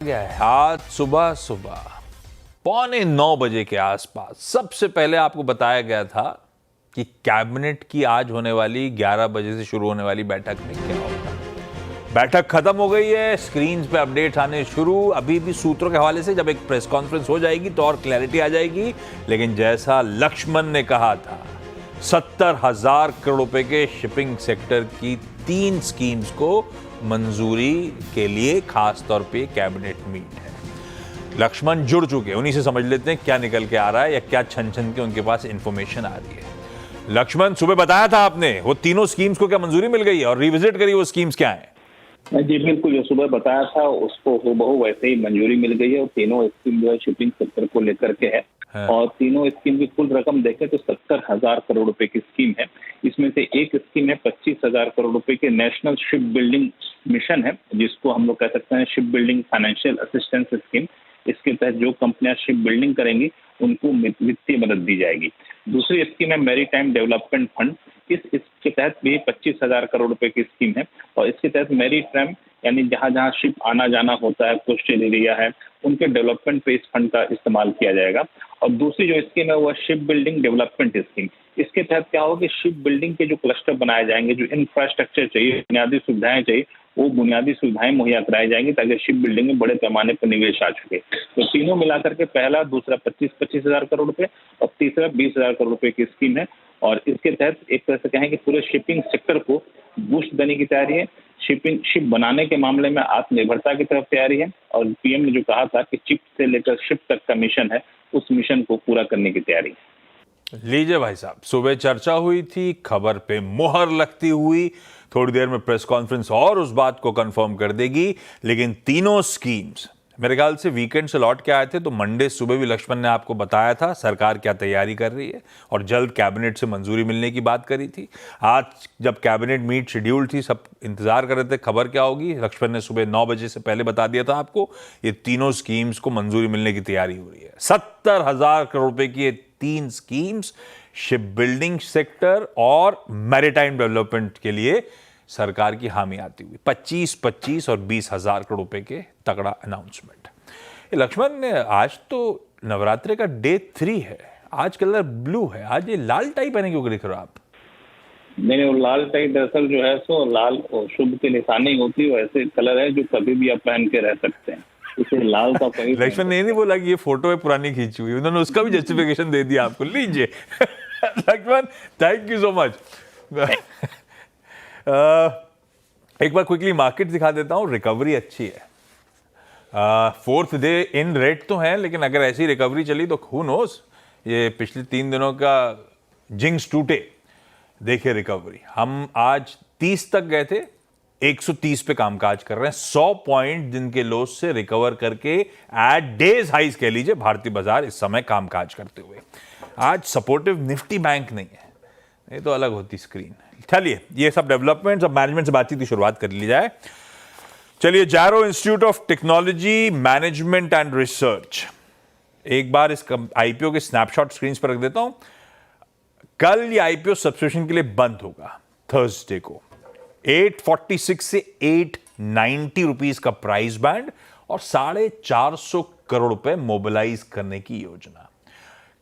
गया है। आज सुबह सुबह 8:45 के आसपास सबसे पहले आपको बताया गया था कि कैबिनेट की आज होने वाली 11 बजे से शुरू होने वाली बैठक में क्या होगा। बैठक खत्म हो गई है, स्क्रीन पे अपडेट्स आने शुरू। अभी भी सूत्रों के हवाले से जब एक प्रेस कॉन्फ्रेंस हो जाएगी तो और क्लैरिटी आ जाएगी। लेकिन जैसा लक्ष्मण ने कहा था, 70,000 करोड़ रुपए के शिपिंग सेक्टर की 3 स्कीम्स को मंजूरी के लिए खास तौर पे कैबिनेट मीट है। लक्ष्मण जुड़ चुके, उन्हीं से समझ लेते हैं क्या निकल के आ रहा है या क्या छन छन के उनके पास इंफॉर्मेशन आ रही है। लक्ष्मण, सुबह बताया था आपने वो तीनों स्कीम्स को क्या मंजूरी मिल गई है और रिविजिट करिए वो स्कीम्स क्या है। जी बिल्कुल, जो सुबह बताया था उसको हूबहू वैसे ही मंजूरी मिल गई है और तीनों स्कीम जो है शिपिंग सेक्टर को लेकर के है। और तीनों स्कीम की कुल रकम देखें तो 70,000 करोड़ रुपए की स्कीम है। इसमें से एक स्कीम है 25,000 करोड़ रुपए के नेशनल शिप बिल्डिंग मिशन है, जिसको हम लोग कह सकते हैं ship building financial assistance scheme. इसके तहत जो कंपनियां शिप बिल्डिंग करेंगी उनको वित्तीय मदद दी जाएगी। दूसरी स्कीम है मैरीटाइम डेवलपमेंट फंड। इसके तहत भी 25,000 करोड़ रुपए की स्कीम है और इसके तहत मैरीटाइम यानी जहां जहां शिप आना जाना होता है, कोस्टल एरिया है, उनके डेवलपमेंट पे इस फंड का इस्तेमाल किया जाएगा। और दूसरी जो स्कीम है वो शिप बिल्डिंग डेवलपमेंट स्कीम। इसके तहत क्या होगा कि शिप बिल्डिंग के जो क्लस्टर बनाए जाएंगे, जो इंफ्रास्ट्रक्चर चाहिए, बुनियादी सुविधाएं चाहिए, वो बुनियादी सुविधाएं मुहैया कराई जाएंगी ताकि शिप बिल्डिंग में बड़े पैमाने पर निवेश आ सके। तो तीनों मिलाकर के पहला, दूसरा 25,000 करोड़ रुपए और तीसरा 20,000 करोड़ रुपए की स्कीम है। और इसके तहत एक तरह से कहें कि पूरे शिपिंग सेक्टर को बूस्ट देने की तैयारी है। शिप बनाने के मामले में आत्मनिर्भरता की तरफ तैयारी है और पीएम ने जो कहा था कि चिप से लेकर शिप तक का मिशन है, उस मिशन को पूरा करने की तैयारी है। लीजिए भाई साहब, सुबह चर्चा हुई थी, खबर पे मुहर लगती हुई, थोड़ी देर में प्रेस कॉन्फ्रेंस और उस बात को कंफर्म कर देगी। लेकिन तीनों स्कीम्स मेरे ख्याल से वीकेंड से लौट के आए थे, तो मंडे सुबह भी लक्ष्मण ने आपको बताया था सरकार क्या तैयारी कर रही है और जल्द कैबिनेट से मंजूरी मिलने की बात करी थी। आज जब कैबिनेट मीट शेड्यूल थी, सब इंतजार कर रहे थे खबर क्या होगी। लक्ष्मण ने सुबह 9 बजे से पहले बता दिया था आपको, ये तीनों स्कीम्स को मंजूरी मिलने की तैयारी हो रही है। 70,000 करोड़ रुपए की 3 स्कीम्स शिप बिल्डिंग सेक्टर और मैरीटाइम डेवलपमेंट के लिए सरकार की हामी आती हुई 25 और 20,000 करोड़ रुपए के तगड़ा अनाउंसमेंट। लक्ष्मण ने, आज तो नवरात्रि का डे 3 है, आज कलर ब्लू है, आज ये लाल टाई पहने क्यों दिख रहे हो आप? नहीं, वो लाल टाई दरअसल जो है सो लाल शुभ की निशानी होती है, वैसे कलर है जो कभी भी आप पहन के रह सकते हैं, इसे लाल का कहीं। लक्ष्मण ने नहीं बोला कि ये फोटो है पुरानी खींची हुई, उन्होंने उसका भी जस्टिफिकेशन दे दिया आपको। लीजिए Lakshman, thank you so much. एक बार क्विकली मार्केट दिखा देता हूं, रिकवरी अच्छी है। 4th डे इन रेट तो है, लेकिन अगर ऐसी रिकवरी चली तो हू नोस, ये पिछले 3 दिनों का जिंक्स टूटे। देखिए रिकवरी, हम आज 30 तक गए थे, 130 पे कामकाज कर रहे हैं। 100 पॉइंट दिन के लोस से रिकवर करके एट डेज हाइज कह लीजिए भारतीय बाजार इस समय कामकाज करते हुए। आज सपोर्टिव निफ्टी बैंक नहीं है, नहीं तो अलग होती स्क्रीन। चलिए, ये सब डेवलपमेंट्स, अब मैनेजमेंट से बातचीत की शुरुआत कर ली जाए। चलिए, Jaro institute of technology management and research, एक बार इस आईपीओ के स्नैपशॉट स्क्रीन पर रख देता हूं। कल ये आईपीओ सब्सक्रिप्शन के लिए बंद होगा थर्सडे को। 846 से 890 रुपीज का प्राइस बैंड और 450 करोड़ रुपए मोबिलाइज करने की योजना।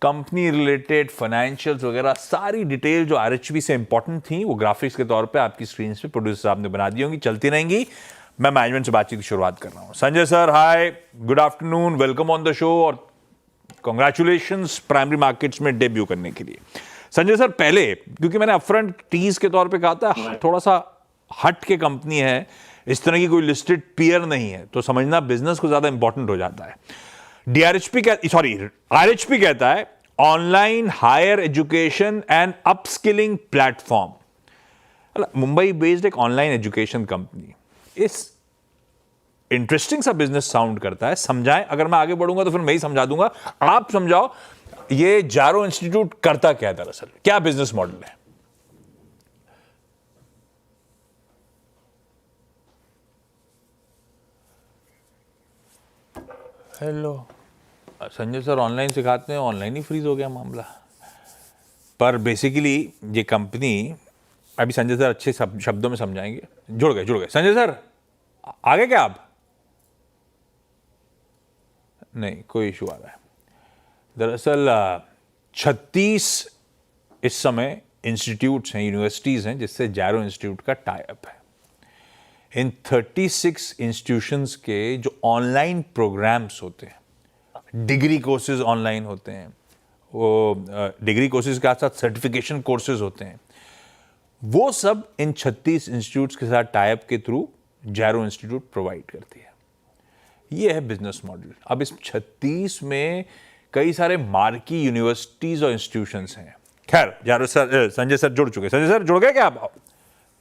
कंपनी रिलेटेड फाइनेंशियल्स वगैरह सारी डिटेल जो आरएचबी से इंपॉर्टेंट थी, वो ग्राफिक्स के तौर पे आपकी स्क्रीन पे प्रोड्यूसर साहब ने बना दी होंगी, चलती रहेंगी। मैं मैनेजमेंट से बातचीत की शुरुआत कर रहा हूं। Sanjay sir, hi, good afternoon, welcome on the show और कांग्रेचुलेशंस प्राइमरी मार्केट्स में डेब्यू करने के लिए। संजय सर, पहले क्योंकि मैंने अपफ्रंट टीज के तौर पे कहा था, थोड़ा सा हट के कंपनी है, इस तरह की कोई लिस्टेड पीयर नहीं है, तो समझना बिजनेस को ज्यादा इंपॉर्टेंट हो जाता है। आरएचपी कहता है online higher education and upskilling platform. Mumbai based एक ऑनलाइन एजुकेशन कंपनी, इस इंटरेस्टिंग सा बिजनेस साउंड करता है। समझाएं, अगर मैं आगे बढ़ूंगा तो फिर मैं ही समझा दूंगा, आप समझाओ ये जायरो इंस्टीट्यूट करता क्या है, दरअसल क्या बिजनेस मॉडल है? हेलो संजय सर, ऑनलाइन सिखाते हैं, ऑनलाइन ही फ्रीज हो गया मामला। पर बेसिकली ये कंपनी, अभी संजय सर अच्छे शब्दों में समझाएंगे। जुड़ गए संजय सर, आ गए क्या आप? नहीं, कोई इशू आ रहा है। दरअसल 36 इस समय इंस्टीट्यूट्स हैं, यूनिवर्सिटीज़ हैं जिससे जैरो इंस्टीट्यूट का टाई अप है। इन 36 इंस्टीट्यूशंस के जो ऑनलाइन प्रोग्राम्स होते हैं, डिग्री कोर्सेज ऑनलाइन होते हैं, वो डिग्री कोर्सेज के साथ सर्टिफिकेशन कोर्सेज होते हैं, वो सब इन 36 इंस्टीट्यूट्स के साथ टाई अप के थ्रू जैरो इंस्टीट्यूट प्रोवाइड करती है। ये है बिजनेस मॉडल। अब इस 36 में कई सारे मार्की यूनिवर्सिटीज और इंस्टीट्यूशंस हैं। खैर, जैरो सर, संजय सर जुड़ चुके। संजय सर जुड़ गए क्या आप?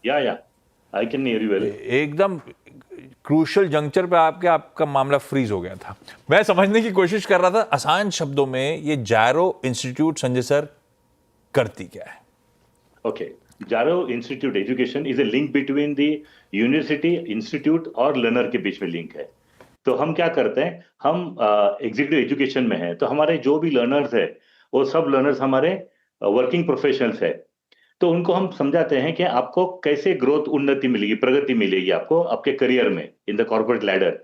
या I can hear you well. एकदम क्रूशल जंक्चर पे आपका मामला फ्रीज हो गया था। मैं समझने की कोशिश कर रहा था आसान शब्दों में, ये जैरो इंस्टीट्यूट संजय सर करती क्या है? Okay, Jaro institute education is a link between the university, institute और लर्नर के बीच में लिंक है। तो हम क्या करते हैं, हम एग्जीक्यूटिव एजुकेशन में हैं, तो हमारे जो भी लर्नर्स है वो सब लर्नर्स हमारे वर्किंग प्रोफेशनल्स है। तो उनको हम समझाते हैं कि आपको कैसे ग्रोथ, उन्नति मिलेगी, प्रगति मिलेगी आपको आपके करियर में इन द कॉर्पोरेट लैडर।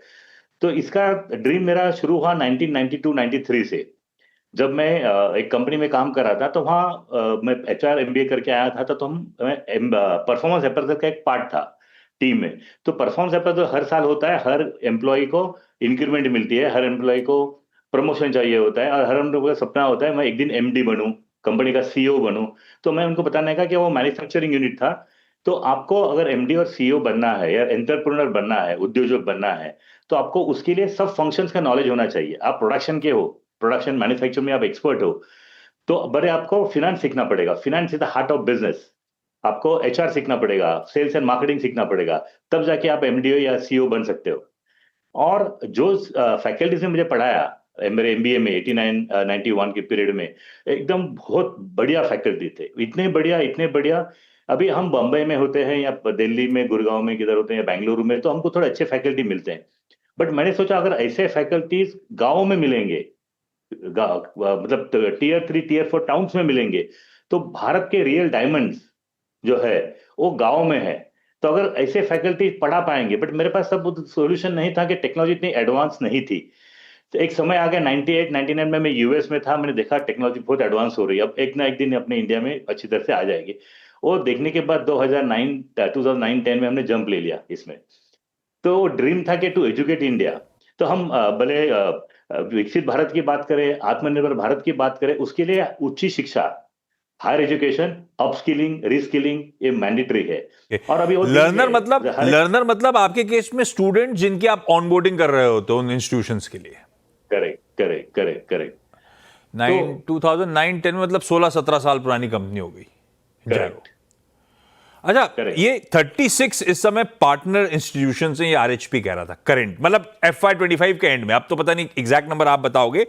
तो इसका ड्रीम मेरा शुरू हुआ 1992-93 से, जब मैं एक कंपनी में काम कर रहा था। तो वहाँ मैं HR MBA करके आया था। तो हम परफॉर्मेंस अप्रेजल का एक पार्ट था टीम में। तो परफॉर्मेंस अप्रेजल हर साल होता है, हर एम्प्लॉय को इंक्रीमेंट मिलती है, हर एम्प्लॉय को प्रमोशन चाहिए होता है, और हर एम्प्लॉय का सपना होता है मैं एक दिन MD बनूं, कंपनी का CEO बनूं। तो मैं उनको बताने का कि वो मैन्युफैक्चरिंग यूनिट था। तो आपको अगर MD और CEO बनना है या एंटरप्रेन्योर बनना है, उद्योजक बनना है, तो आपको उसके लिए सब फंक्शंस का नॉलेज होना चाहिए। आप प्रोडक्शन के हो, प्रोडक्शन मैन्युफैक्चर में आप एक्सपर्ट हो, तो बड़े आपको फिनेंस सीखना पड़ेगा। Finance is the heart of business. आपको HR सीखना पड़ेगा, सेल्स एंड मार्केटिंग सीखना पड़ेगा, तब जाके आप MD या CEO बन सकते हो। और जो फैकल्टीज ने मुझे पढ़ाया मेरे MBA में 89-91 के पीरियड में, एकदम बहुत बढ़िया फैकल्टी थे, इतने बढ़िया। अभी हम बम्बई में होते हैं या दिल्ली में, गुड़गांव में किधर होते हैं, या बेंगलुरु में, तो हमको थोड़े अच्छे फैकल्टी मिलते हैं। बट मैंने सोचा अगर ऐसे फैकल्टीज गाँव में मिलेंगे, मतलब Tier 3 Tier 4 टाउन्स में मिलेंगे, तो भारत के रियल डायमंड्स जो है वो गाँव में है। तो अगर ऐसे फैकल्टी पढ़ा पाएंगे, बट मेरे पास सब सॉल्यूशन नहीं था कि टेक्नोलॉजी इतनी एडवांस नहीं थी। तो एक समय आ गया 98-99 में, मैं US में था, मैंने देखा टेक्नोलॉजी बहुत एडवांस हो रही है, अब एक ना एक दिन अपने इंडिया में अच्छी तरह से आ जाएगी। वो देखने के बाद 2009-10 में हमने जंप ले लिया इसमें। तो ड्रीम था कि टू एजुकेट इंडिया। तो हम भले विकसित भारत की बात करें, आत्मनिर्भर भारत की बात करें, उसके लिए उच्च शिक्षा, हायर एजुकेशन, अपस्किलिंग, रिस्किलिंग ये मैंडेटरी है। और अभी लर्नर मतलब आपके केस में स्टूडेंट जिनकी आप ऑनबोर्डिंग कर रहे हो तो उन इंस्टीट्यूशंस के लिए। करेक्ट। 2009-10 में मतलब 16-17 साल पुरानी कंपनी हो गई। करेक्ट। अच्छा, Correct. ये 36 इस समय पार्टनर इंस्टीट्यूशन से, ये RHP कह रहा था करंट, मतलब FY25 के एंड में, अब तो पता नहीं एग्जैक्ट नंबर आप बताओगे,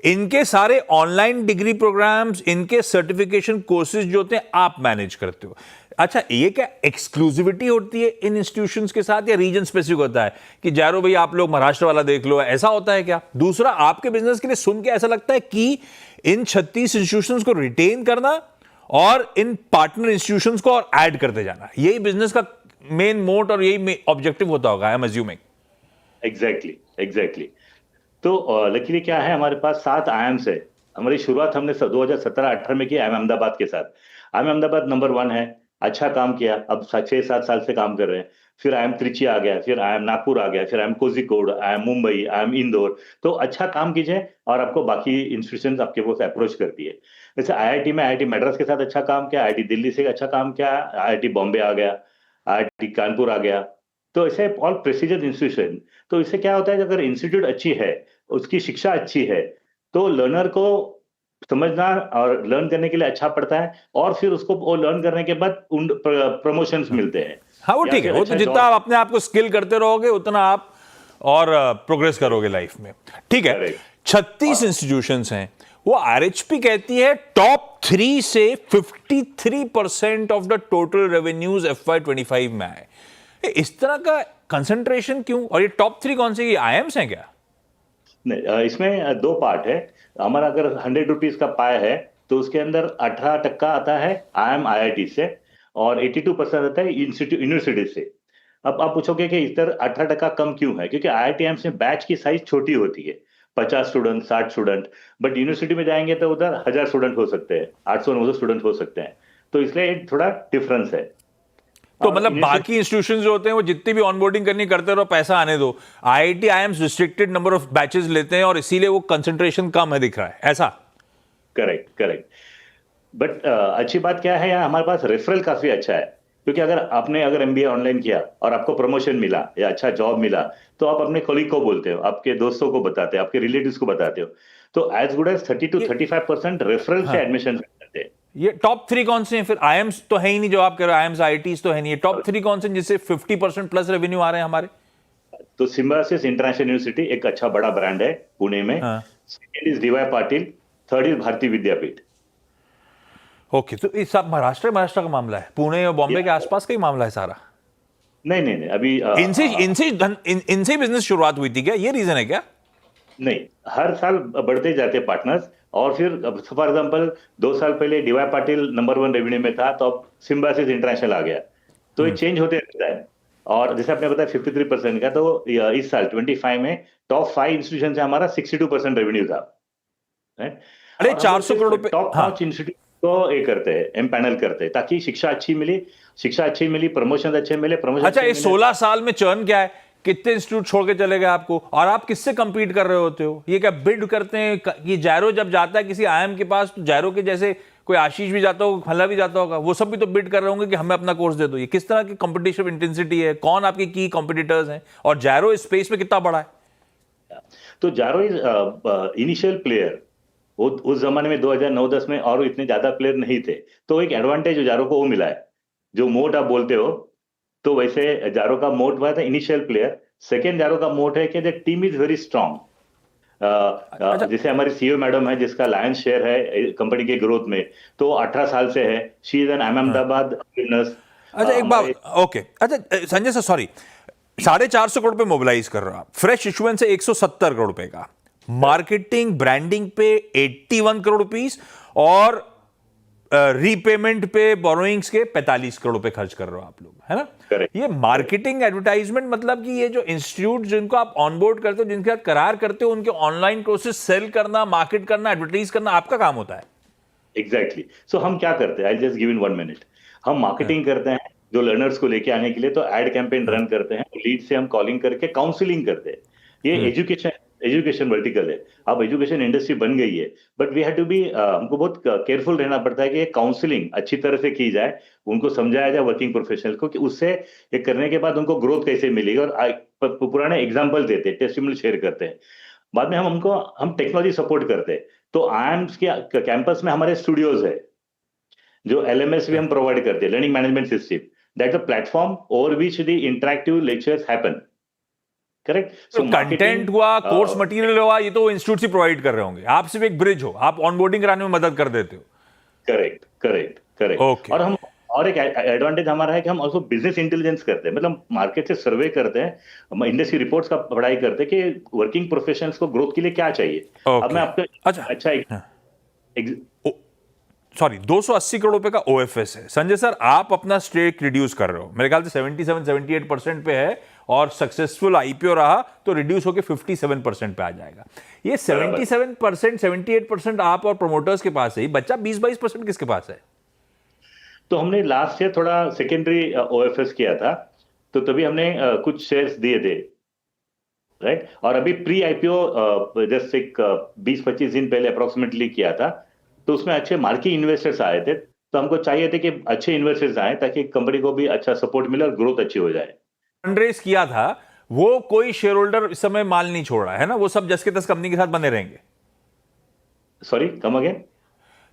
इनके सारे ऑनलाइन डिग्री प्रोग्राम्स, इनके सर्टिफिकेशन कोर्सेज जो होते हैं आप मैनेज करते हो। अच्छा, ये क्या एक्सक्लूसिविटी होती है इन इंस्टीट्यूशंस के साथ, या रीजन स्पेसिफिक होता है कि जैरो भाई आप लोग महाराष्ट्र वाला देख लो, ऐसा होता है क्या? दूसरा, आपके बिजनेस के लिए सुन के ऐसा लगता है कि इन 36 इंस्टीट्यूशंस को रिटेन करना और इन पार्टनर इंस्टीट्यूशंस को और ऐड करते जाना, यही बिजनेस का मेन मोट और यही ऑब्जेक्टिव होता होगा, आई एम अज्यूमिंग। एग्जैक्टली। तो लकीली क्या है, हमारे पास 7 IIMs है। हमारी शुरुआत हमने 2017-18 में की IIM अहमदाबाद के साथ। IIM अहमदाबाद नंबर 1 है, अच्छा काम किया, अब 6-7 साल से काम कर रहे हैं। फिर IIM त्रिची आ गया, फिर IIM नागपुर आ गया, फिर IIM Kozhikode, IIM Mumbai, IIM Indore. तो अच्छा काम कीजिए और आपको बाकी इंस्टीट्यूशन आपके पास अप्रोच करती है। जैसे IIT में IIT मद्रास के साथ अच्छा काम किया, IIT दिल्ली से अच्छा काम किया, IIT बॉम्बे आ गया, IIT कानपुर आ गया। तो ऐसे ऑल प्रेस्टिजियस इंस्टीट्यूशन। तो इससे क्या होता है कि अगर इंस्टीट्यूट अच्छी है, उसकी शिक्षा अच्छी है, तो लर्नर को समझना और लर्न करने के लिए अच्छा पड़ता है, और फिर उसको वो लर्न करने के बाद प्रमोशंस मिलते हैं। हाँ, वो ठीक है, वो तो जितना आप अपने आप को स्किल करते रहोगे उतना आप और प्रोग्रेस करोगे लाइफ में। ठीक है, 36 इंस्टीट्यूशंस हैं, वो RHP कहती है टॉप 3 से 53% of the total revenues FY25 में आए। इस तरह का कंसंट्रेशन क्यों? और ये टॉप 3 कौन से, IIMs हैं क्या? नहीं, इसमें 2 पार्ट है। हमारा अगर 100 रुपीज का पाए है, तो उसके अंदर 18% आता है IIM IIT से, और 82% आता है यूनिवर्सिटी से। अब आप पूछोगे कि इधर 18% कम क्यों है? क्योंकि IIT IIMs में बैच की साइज छोटी होती है, 50 स्टूडेंट, 60 स्टूडेंट, बट यूनिवर्सिटी में जाएंगे तो उधर 1000 स्टूडेंट हो सकते हैं, 800-900 स्टूडेंट हो सकते हैं। तो इसलिए एक थोड़ा डिफरेंस है। तो मतलब बाकी इंस्टीट्यूशंस जो होते हैं वो जितनी भी ऑनबोर्डिंग करनी करते रहो, पैसा आने दो। IIT IIMs restricted number of batches लेते हैं और इसीलिए वो कंसंट्रेशन कम है, दिख रहा है ऐसा। Correct correct. बट अच्छी बात क्या है, यहाँ हमारे पास रेफरल काफी अच्छा है, क्योंकि अगर एमबीए ऑनलाइन किया और आपको प्रमोशन मिला या अच्छा जॉब मिला, तो आप अपने कॉलीग को बोलते हो, आपके दोस्तों को बताते हो, आपके रिलेटिव्स को बताते हो, तो एज गुड एज 30-35% रेफरल से एडमिशन करते हैं। ये टॉप 3 कौन से हैं फिर? आईएम्स तो है ही नहीं जो आप कह रहे हो, आईएम्स आईआईटीज तो है नहीं, ये टॉप 3 कौन से हैं जिससे 50% प्लस रेवेन्यू आ रहे हैं हमारे? तो सिम्बायोसिस इंटरनेशनल यूनिवर्सिटी एक अच्छा बड़ा ब्रांड है पुणे में। Second is DY Patil, third is Bharati Vidyapeeth. Okay, तो ये सब महाराष्ट्र का मामला है, पुणे और बॉम्बे के आसपास का ही मामला है सारा? नहीं, अभी इनसे बिजनेस शुरुआत हुई थी क्या? ये रीजन है क्या? नहीं, हर साल बढ़ते जाते पार्टनर्स, और फिर फॉर एग्जांपल 2 साल पहले डीवाई पाटिल नंबर 1 रेवेन्यू में था, तो अब सिम्बायोसिस इंटरनेशनल आ गया, तो ये चेंज होते रहता है। और जैसे आपने बताया 53% का, तो इस साल 25 में टॉप 5 इंस्टीट्यूशन से हमारा 62% रेवेन्यू था। अरे 400 करोड़ रुपए टॉप 5 इंस्टीट्यूट को ये करते हैं, एम्पैनल करते हैं, ताकि शिक्षा अच्छी मिली, प्रमोशन अच्छे मिले, प्रमोशन। अच्छा, ये 16 साल में चर्न क्या है? कितने इंस्टीट्यूट छोड़ के चले गए आपको, और आप किससे कंपीट कर रहे होते हो? ये क्या बिड करते हैं? ये जैरो जब जाता है किसी आईएम के पास, तो जैरो के जैसे कोई आशीष भी जाता होगा, फला भी जाता होगा, वो सब भी तो बिड कर रहे होंगे कि हमें अपना कोर्स दे दो। ये किस तरह की कंपटीशन इंटेंसिटी है? कौन आपके की कॉम्पिटिटर्स हैं? और जैरो इस स्पेस में कितना बड़ा है? तो जैरो इज इनिशियल प्लेयर। उस जमाने में 2009-10 में और इतने ज्यादा प्लेयर नहीं थे, तो एक एडवांटेज जारो को वो मिला है, जो मोट आप बोलते हो। तो वैसे जारो का मोट हुआ था इनिशियल प्लेयर। सेकेंड जारो का मोट है कि the team is very strong. जैसे हमारी सीईओ मैडम है, जिसका लायंस शेयर है कंपनी के ग्रोथ में, तो 18 साल से है, she is an Ahmedabad business. अच्छा एक बात, ओके, अच्छा संजय सर, सॉरी, 450 करोड़ पे मोबिलाइज कर रहे हो आप, फ्रेश इशुएंस है 170 करोड़ रुपए का, मार्केटिंग ब्रांडिंग पे 81 करोड़ रुपीस, और रीपेमेंट पे बोरोइंग्स के 45 करोड़ रुपए खर्च कर रहे हो आप लोग, है ना? Correct. ये मार्केटिंग एडवर्टाइजमेंट, मतलब कि ये जो इंस्टीट्यूट जिनको आप ऑनबोर्ड करते हो, जिनके साथ करार करते हो, उनके ऑनलाइन कोर्सेज सेल करना, मार्केट करना, एडवर्टाइज करना आपका काम होता है? एग्जैक्टली। सो हम क्या करते हैं, I just give in 1 minute. हम मार्केटिंग करते हैं जो लर्नर्स को लेके आने के लिए, तो एड कैंपेन रन करते हैं, लीड से हम कॉलिंग करके काउंसलिंग करते हैं। ये एजुकेशन वर्टिकल है। अब एजुकेशन इंडस्ट्री बन गई है, but we have to be, हमको बहुत केयरफुल रहना पड़ता है कि काउंसलिंग अच्छी तरह से की जाए, उनको समझाया जाए वर्किंग प्रोफेशनल को, कि उससे ये करने के बाद उनको ग्रोथ कैसे मिलेगी। और पुराने एग्जाम्पल देते हैं, टेस्टिमोनियल शेयर करते हैं। बाद में हम टेक्नोलॉजी सपोर्ट करते हैं। तो आईएम्स के कैंपस में हमारे स्टूडियोज है, जो एलएमएस भी हम प्रोवाइड करते हैं, learning management system, that the platform over which the interactive lectures happen. Correct. So content हुआ, कोर्स मटेरियल हुआ, ये तो इंस्टीट्यूट से प्रोवाइड कर रहे होंगे, आप सिर्फ एक ब्रिज हो, आप ऑनबोर्डिंग कराने में मदद कर देते हो। करेक्ट। Okay. और एक एडवांटेज हमारा है कि हम ऑल्सो बिजनेस इंटेलिजेंस करते हैं, मतलब मार्केट से सर्वे करते हैं, हम इंडस्ट्री रिपोर्ट्स का पढ़ाई करते हैं कि वर्किंग प्रोफेशनल्स को ग्रोथ के लिए क्या चाहिए। अब मैं आपको सॉरी, 280 करोड़ रुपए का ओएफएस है। संजय सर, आप अपना स्टेक रिड्यूस कर रहे हो, मेरे ख्याल से 77-78% पे है, और सक्सेसफुल आईपीओ रहा तो रिड्यूस होकर 57% पे आ जाएगा। ये 77%, 78% आप और प्रमोटर्स के पास है, बच्चा 20-22% किसके पास है? तो हमने लास्ट ईयर थोड़ा सेकेंडरी ओएफएस किया था, तो तभी हमने कुछ शेयर्स दिए थे, राइट। और अभी प्री आईपीओ जस्ट एक 20-25 दिन पहले अप्रोक्सीमेटली किया था, तो उसमें अच्छे मार्की इन्वेस्टर्स आए थे, तो हमको चाहिए थे कि अच्छे इन्वेस्टर्स आए, ताकि कंपनी को भी अच्छा सपोर्ट मिले और ग्रोथ अच्छी हो जाए। फंड किया था, वो कोई शेयर होल्डर इस समय माल नहीं छोड़ रहा है ना? वो सब जस के तस कंपनी के साथ बने रहेंगे। Sorry, come again.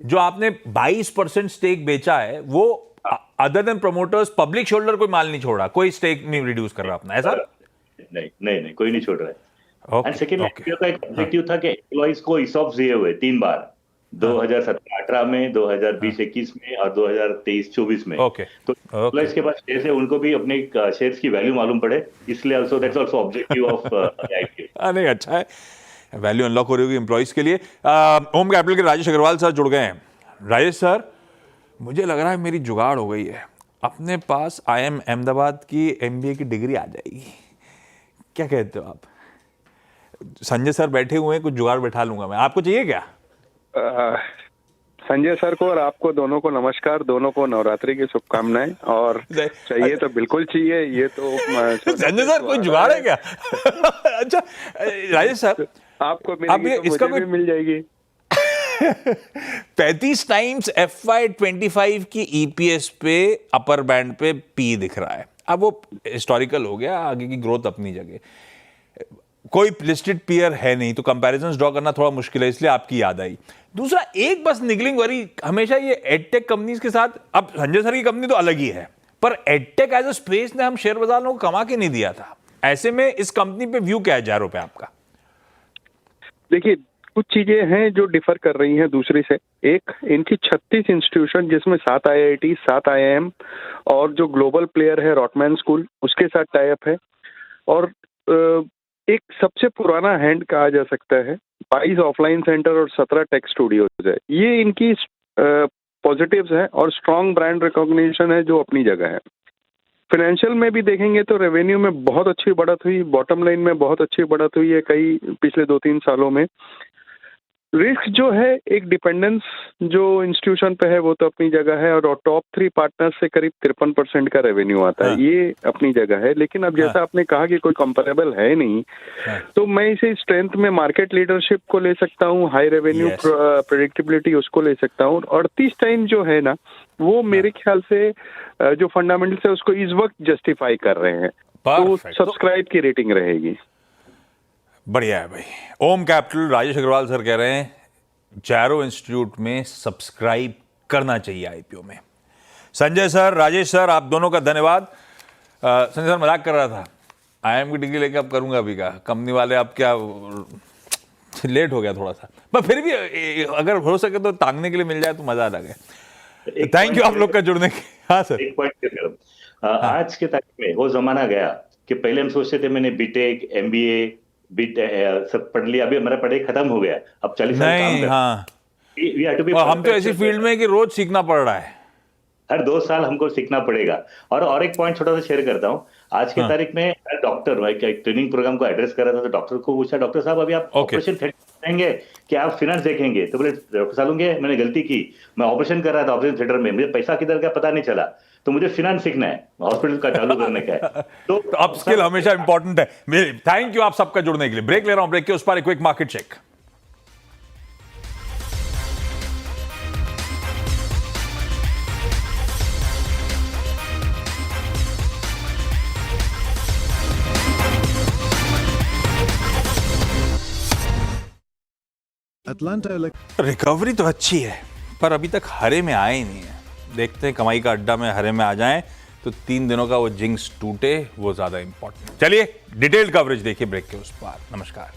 जो आपने 22% स्टेक बेचा है, वो other than promoters, public share holder कोई माल नहीं छोड़ रहा, कोई स्टेक नहीं रिड्यूस कर रहा अपना, ऐसा? नहीं, कोई नहीं छोड़ रहा है। एंड सेकेंड, का एक ऑब्जेक्टिव था कि एम्प्लॉइज को ईसॉप्स दिए हुए 3 बार, 2017-18 में, 2020-21 में और 2023-24 में। तो एम्प्लॉइज के पास शेयर्स है, उनको भी अपने शेयर्स की वैल्यू मालूम पड़े, इसलिए also that's also objective of IPO. नहीं, अच्छा है, वैल्यू अनलॉक हो रही होगी एम्प्लॉइज के लिए। होम कैपिटल के राजेश अग्रवाल सर जुड़ गए हैं। राजेश सर, मुझे लग रहा है मेरी जुगाड़ हो गई है, अपने पास आईएम अहमदाबाद की एमबीए की डिग्री आ जाएगी, क्या कहते हो आप? संजय सर बैठे हुए हैं, कुछ जुगाड़ बैठा लूंगा मैं। आपको चाहिए क्या? संजय सर को और आपको दोनों को नमस्कार, दोनों को नवरात्रि की शुभकामनाएं। और चाहिए तो बिल्कुल चाहिए, ये तो संजय सर कोई जुगाड़ है क्या? अच्छा राजेश सर, आपको अब ये मिलेगी तो इसका मुझे भी मिल जाएगी। 35 टाइम्स FY25 की ईपीएस पे अपर बैंड पे पी दिख रहा है। अब वो हिस्टोरिकल हो गया, आगे की ग्रोथ अपनी जगह। कोई लिस्टेड पीयर है नहीं तो कंपैरिजंस ड्रॉ करना थोड़ा मुश्किल है, इसलिए आपकी याद आई। दूसरा एक बस निगलिंग वरी हमेशा ये एडटेक कंपनीज के साथ, अब संजय सर की कंपनी तो अलग ही है, पर एडटेक एज अ स्पेस ने हम शेयर बाजार को कमा के नहीं दिया था। ऐसे में इस कंपनी पे व्यू क्या है जारो पे आपका? देखिए, कुछ चीजें हैं जो डिफर कर रही हैं दूसरी से। एक, इनकी 36 इंस्टीट्यूशन जिसमें 7 IIT, 7 IIM और जो ग्लोबल प्लेयर है रॉटमैन स्कूल, उसके साथ टाई अप है। और एक सबसे पुराना हैंड कहा जा सकता है, 22 ऑफलाइन सेंटर और 17 टेक स्टूडियोज है। ये इनकी पॉजिटिव्स हैं और स्ट्रॉन्ग ब्रांड रिकॉग्निशन है जो अपनी जगह है। फाइनेंशियल में भी देखेंगे तो रेवेन्यू में बहुत अच्छी बढ़त हुई, बॉटम लाइन में बहुत अच्छी बढ़त हुई है कई पिछले 2-3 सालों में। रिस्क जो है, एक डिपेंडेंस जो इंस्टीट्यूशन पे है वो तो अपनी जगह है, और टॉप 3 पार्टनर से करीब 53% का रेवेन्यू आता है, ये अपनी जगह है। लेकिन अब जैसा आपने कहा कि कोई कंपेरेबल है नहीं, तो मैं इसे स्ट्रेंथ में मार्केट लीडरशिप को ले सकता हूँ, हाई रेवेन्यू प्रेडिक्टेबिलिटी उसको ले सकता हूँ। 38 टाइम जो है ना, वो मेरे ख्याल से जो फंडामेंटल्स है उसको इस वक्त जस्टिफाई कर रहे हैं, तो सब्सक्राइब की रेटिंग रहेगी। बढ़िया है भाई। ओम कैपिटल राजेश अग्रवाल सर कह रहे हैं जैरो इंस्टीट्यूट में सब्सक्राइब करना चाहिए आईपीओ में। संजय सर, राजेश सर, आप दोनों का धन्यवाद। संजय सर मजाक कर रहा था, IIM की डिग्री लेके अब करूंगा अभी का, कंपनी वाले अब क्या लेट हो गया थोड़ा सा, पर फिर भी अगर हो सके तो तांगने के लिए मिल जाए तो मजा आ गया। थैंक यू आप लोग का जुड़ने के। हाँ सर, एक पॉइंट आज के तारीख में वो जमाना गया कि पहले हम सोचते थे मैंने बीटेक MBA सब पढ़ लिया, अभी हमारा पढ़ाई खत्म हो गया, अब 40 साल काम कर। हाँ, हम तो ऐसी फील्ड में कि रोज सीखना पड़ रहा है, हर 2 साल हमको सीखना पड़ेगा। और एक पॉइंट छोटा सा शेयर करता हूँ, आज की तारीख में डॉक्टर एक ट्रेनिंग प्रोग्राम को एड्रेस कर रहा था, तो डॉक्टर को पूछा, डॉक्टर साहब अभी आप ऑपरेशन थिएटर करेंगे कि आप फिनांस देखेंगे? तो बोले डॉक्टर साहब मैंने गलती की, मैं ऑपरेशन कर रहा था ऑपरेशन थिएटर में, मुझे पैसा किधर का पता नहीं चला, तो मुझे फिनांस सीखना है, हॉस्पिटल का चालू करने का है। तो अपस्किल हमेशा इंपॉर्टेंट है। थैंक यू आप सबका जुड़ने के लिए। ब्रेक ले रहा हूं, ब्रेक के उस पर एक क्विक मार्केट चेक। रिकवरी तो अच्छी है, पर अभी तक हरे में आए नहीं है। देखते हैं कमाई का अड्डा में हरे में आ जाएं तो 3 दिनों का वो जिंक्स टूटे, वो ज्यादा इंपॉर्टेंट। चलिए डिटेल्ड कवरेज देखिए ब्रेक के उस पार। नमस्कार।